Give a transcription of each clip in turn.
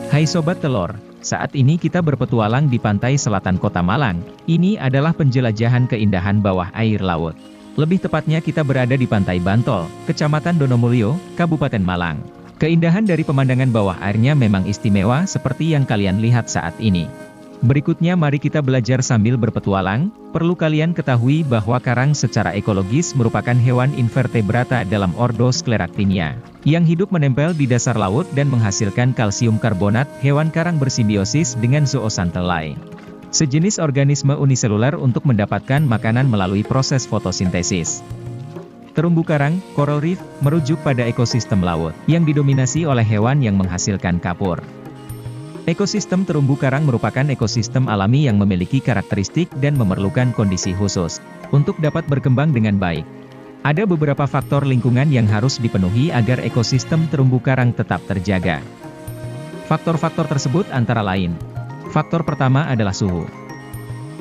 Hai Sobat Telur, saat ini kita berpetualang di pantai selatan Kota Malang. Ini adalah penjelajahan keindahan bawah air laut. Lebih tepatnya kita berada di Pantai Bantol, Kecamatan Donomulyo, Kabupaten Malang. Keindahan dari pemandangan bawah airnya memang istimewa seperti yang kalian lihat saat ini. Berikutnya mari kita belajar sambil berpetualang. Perlu kalian ketahui bahwa karang secara ekologis merupakan hewan invertebrata dalam ordo Scleractinia, yang hidup menempel di dasar laut dan menghasilkan kalsium karbonat. Hewan karang bersimbiosis dengan Zooxanthellae, sejenis organisme uniseluler untuk mendapatkan makanan melalui proses fotosintesis. Terumbu karang, coral reef, merujuk pada ekosistem laut, yang didominasi oleh hewan yang menghasilkan kapur. Ekosistem terumbu karang merupakan ekosistem alami yang memiliki karakteristik dan memerlukan kondisi khusus untuk dapat berkembang dengan baik. Ada beberapa faktor lingkungan yang harus dipenuhi agar ekosistem terumbu karang tetap terjaga. Faktor-faktor tersebut antara lain. Faktor pertama adalah suhu.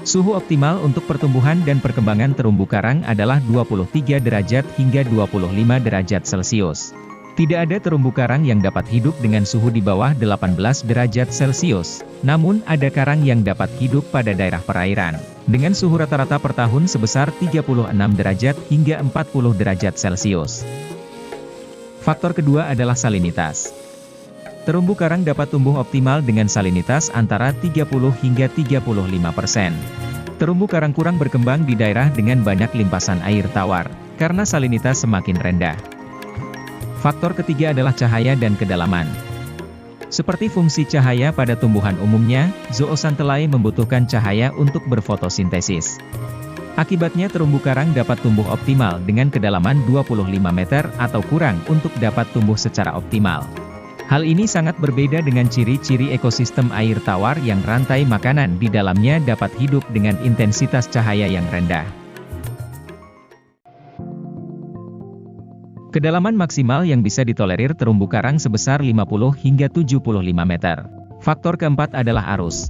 Suhu optimal untuk pertumbuhan dan perkembangan terumbu karang adalah 23 derajat hingga 25 derajat Celcius. Tidak ada terumbu karang yang dapat hidup dengan suhu di bawah 18 derajat Celcius, namun ada karang yang dapat hidup pada daerah perairan, dengan suhu rata-rata per tahun sebesar 36 derajat hingga 40 derajat Celcius. Faktor kedua adalah salinitas. Terumbu karang dapat tumbuh optimal dengan salinitas antara 30 hingga 35%. Terumbu karang kurang berkembang di daerah dengan banyak limpasan air tawar, karena salinitas semakin rendah. Faktor ketiga adalah cahaya dan kedalaman. Seperti fungsi cahaya pada tumbuhan umumnya, Zooxanthellae membutuhkan cahaya untuk berfotosintesis. Akibatnya terumbu karang dapat tumbuh optimal dengan kedalaman 25 meter atau kurang untuk dapat tumbuh secara optimal. Hal ini sangat berbeda dengan ciri-ciri ekosistem air tawar yang rantai makanan di dalamnya dapat hidup dengan intensitas cahaya yang rendah. Kedalaman maksimal yang bisa ditolerir terumbu karang sebesar 50 hingga 75 meter. Faktor keempat adalah arus.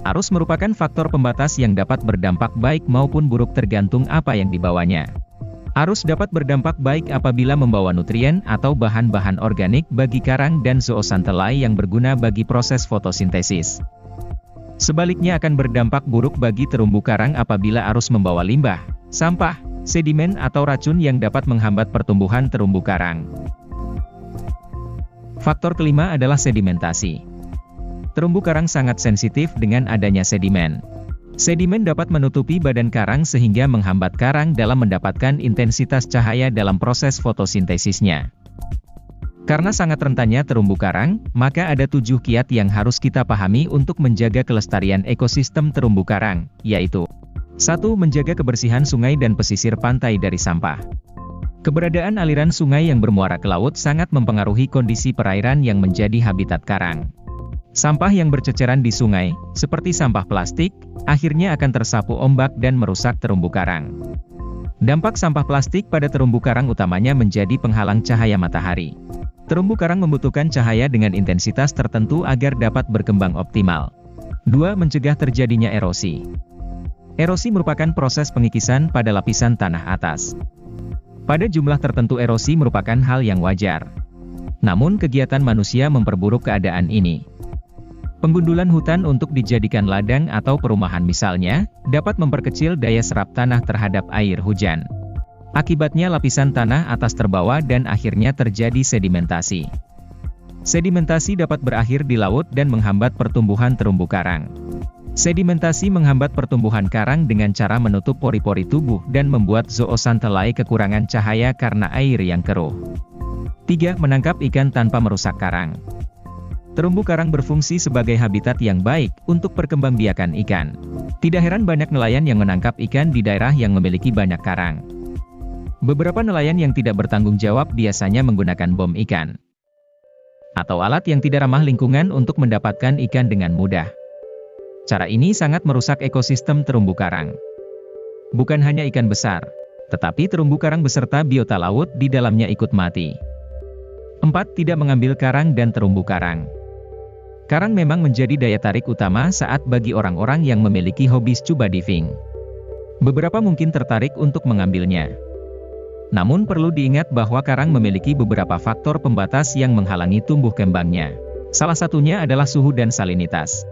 Arus merupakan faktor pembatas yang dapat berdampak baik maupun buruk tergantung apa yang dibawanya. Arus dapat berdampak baik apabila membawa nutrien atau bahan-bahan organik bagi karang dan Zooxanthellae yang berguna bagi proses fotosintesis. Sebaliknya akan berdampak buruk bagi terumbu karang apabila arus membawa limbah, sampah, sedimen atau racun yang dapat menghambat pertumbuhan terumbu karang. Faktor kelima adalah sedimentasi. Terumbu karang sangat sensitif dengan adanya sedimen. Sedimen dapat menutupi badan karang sehingga menghambat karang dalam mendapatkan intensitas cahaya dalam proses fotosintesisnya. Karena sangat rentannya terumbu karang, maka ada 7 kiat yang harus kita pahami untuk menjaga kelestarian ekosistem terumbu karang, yaitu 1. Menjaga kebersihan sungai dan pesisir pantai dari sampah. Keberadaan aliran sungai yang bermuara ke laut sangat mempengaruhi kondisi perairan yang menjadi habitat karang. Sampah yang berceceran di sungai, seperti sampah plastik, akhirnya akan tersapu ombak dan merusak terumbu karang. Dampak sampah plastik pada terumbu karang utamanya menjadi penghalang cahaya matahari. Terumbu karang membutuhkan cahaya dengan intensitas tertentu agar dapat berkembang optimal. 2. Mencegah terjadinya erosi. Erosi merupakan proses pengikisan pada lapisan tanah atas. Pada jumlah tertentu erosi merupakan hal yang wajar. Namun kegiatan manusia memperburuk keadaan ini. Penggundulan hutan untuk dijadikan ladang atau perumahan misalnya, dapat memperkecil daya serap tanah terhadap air hujan. Akibatnya lapisan tanah atas terbawa dan akhirnya terjadi sedimentasi. Sedimentasi dapat berakhir di laut dan menghambat pertumbuhan terumbu karang. Sedimentasi menghambat pertumbuhan karang dengan cara menutup pori-pori tubuh dan membuat Zooxanthellae kekurangan cahaya karena air yang keruh. 3. Menangkap ikan tanpa merusak karang. Terumbu karang berfungsi sebagai habitat yang baik untuk perkembangbiakan ikan. Tidak heran banyak nelayan yang menangkap ikan di daerah yang memiliki banyak karang. Beberapa nelayan yang tidak bertanggung jawab biasanya menggunakan bom ikan atau alat yang tidak ramah lingkungan untuk mendapatkan ikan dengan mudah. Cara ini sangat merusak ekosistem terumbu karang. Bukan hanya ikan besar, tetapi terumbu karang beserta biota laut di dalamnya ikut mati. 4. Tidak mengambil karang dan terumbu karang. Karang memang menjadi daya tarik utama saat bagi orang-orang yang memiliki hobi scuba diving. Beberapa mungkin tertarik untuk mengambilnya. Namun perlu diingat bahwa karang memiliki beberapa faktor pembatas yang menghalangi tumbuh kembangnya. Salah satunya adalah suhu dan salinitas.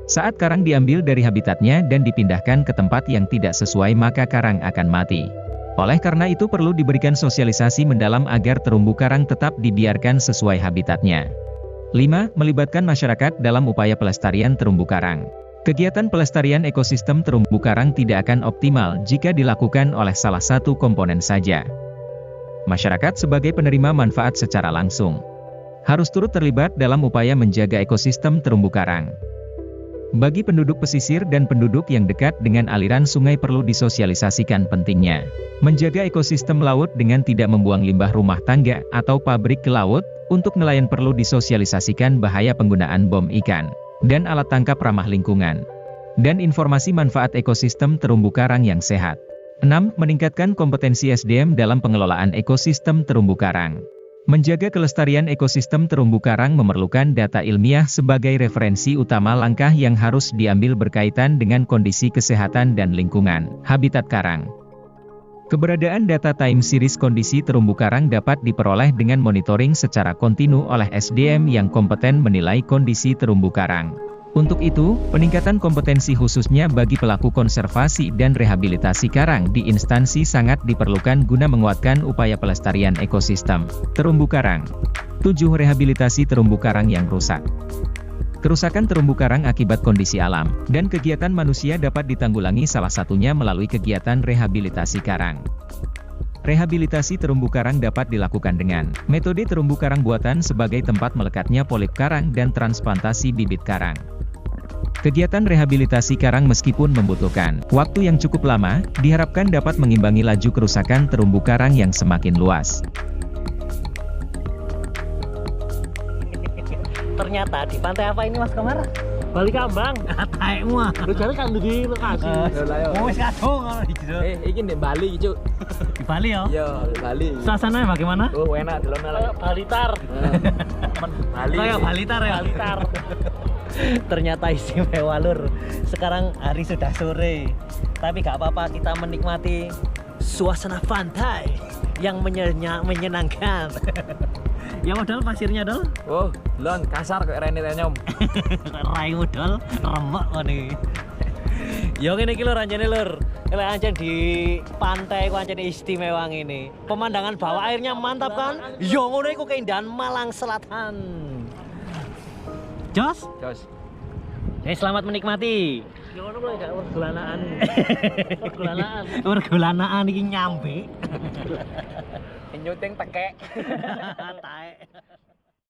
Saat karang diambil dari habitatnya dan dipindahkan ke tempat yang tidak sesuai maka karang akan mati. Oleh karena itu perlu diberikan sosialisasi mendalam agar terumbu karang tetap dibiarkan sesuai habitatnya. 5. Melibatkan masyarakat dalam upaya pelestarian terumbu karang. Kegiatan pelestarian ekosistem terumbu karang tidak akan optimal jika dilakukan oleh salah satu komponen saja. Masyarakat sebagai penerima manfaat secara langsung harus turut terlibat dalam upaya menjaga ekosistem terumbu karang. Bagi penduduk pesisir dan penduduk yang dekat dengan aliran sungai perlu disosialisasikan pentingnya menjaga ekosistem laut dengan tidak membuang limbah rumah tangga atau pabrik ke laut. Untuk nelayan perlu disosialisasikan bahaya penggunaan bom ikan dan alat tangkap ramah lingkungan, dan informasi manfaat ekosistem terumbu karang yang sehat. 6. Meningkatkan kompetensi SDM dalam pengelolaan ekosistem terumbu karang. Menjaga kelestarian ekosistem terumbu karang memerlukan data ilmiah sebagai referensi utama. Langkah yang harus diambil berkaitan dengan kondisi kesehatan dan lingkungan habitat karang. Keberadaan data time series kondisi terumbu karang dapat diperoleh dengan monitoring secara kontinu oleh SDM yang kompeten menilai kondisi terumbu karang. Untuk itu, peningkatan kompetensi khususnya bagi pelaku konservasi dan rehabilitasi karang di instansi sangat diperlukan guna menguatkan upaya pelestarian ekosistem terumbu karang. 7. Rehabilitasi terumbu karang yang rusak. Kerusakan terumbu karang akibat kondisi alam dan kegiatan manusia dapat ditanggulangi salah satunya melalui kegiatan rehabilitasi karang. Rehabilitasi terumbu karang dapat dilakukan dengan metode terumbu karang buatan sebagai tempat melekatnya polip karang dan transplantasi bibit karang. Kegiatan rehabilitasi karang meskipun membutuhkan waktu yang cukup lama, diharapkan dapat mengimbangi laju kerusakan terumbu karang yang semakin luas. Ternyata di pantai apa ini Mas Komar? Bali Kambang. Taekmu ah. Lu jare kan di lokasi. Oh wis kadung ngono di jero. Iki di Bali, Cuk. Di Bali ya? Iya, di Bali. Suasananya bagaimana? Oh, enak delon Kayak Balitar. Bali. Kayak Balitar ya? Balitar. Ternyata istimewa lur. Sekarang hari sudah sore. Tapi gak apa-apa, kita menikmati suasana pantai yang menyenangkan. Ya modal pasirnya dol. Oh, delon kasar kayak Rene Tenyom. Rai modal remek ngene. Ya ngene iki lur anjene lur. Lek anjen di pantai ku anjene istimewa ngene. Pemandangan bawah airnya mantap kan? Ya ngono iku keindahan Malang Selatan. Jos? Jos. Selamat menikmati. Ya ngono lho gak pergulanaan. Pergulanaan. Pergulanaan iki nyampe. Nyuting tekek. Taek.